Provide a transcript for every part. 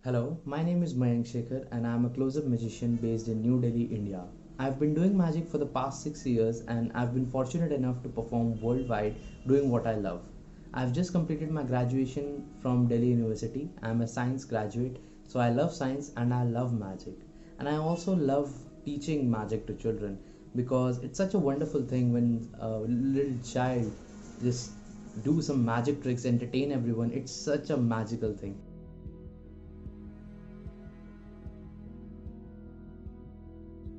Hello, my name is Mayank Shekhar and I am a close-up magician based in New Delhi, India. I've been doing magic for the past 6 years and I've been fortunate enough to perform worldwide doing what I love. I've just completed my graduation from Delhi University. I'm a science graduate, so I love science and I love magic. And I also love teaching magic to children because it's such a wonderful thing when a little child just do some magic tricks, entertain everyone. It's such a magical thing.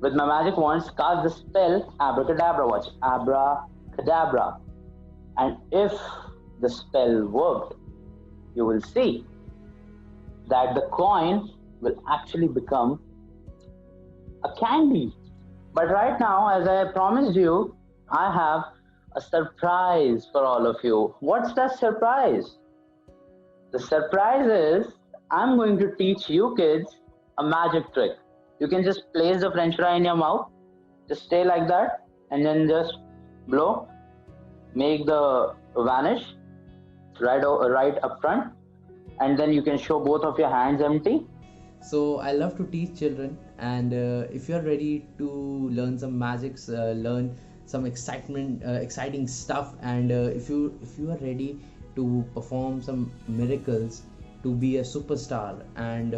With my magic wands, cast the spell Abracadabra. Watch Abracadabra. And if the spell worked, you will see that the coin will actually become a candy. But right now, as I promised you, I have a surprise for all of you. What's that surprise? The surprise is I'm going to teach you kids a magic trick. You can just place the french fry in your mouth, just stay like that, and then just blow, make the vanish right up front, and then you can show both of your hands empty. So I love to teach children, and if you're ready to learn some magics, learn some exciting stuff, and if you are ready to perform some miracles, to be a superstar, and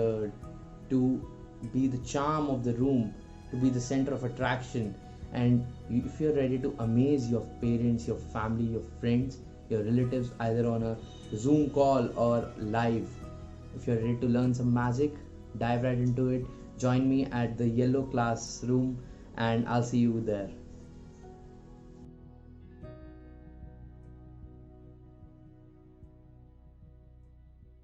to be the charm of the room, to be the center of attraction, and if you're ready to amaze your parents, your family, your friends, your relatives, either on a Zoom call or live, if you're ready to learn some magic, dive right into it. Join me at the yellow classroom, and I'll see you there.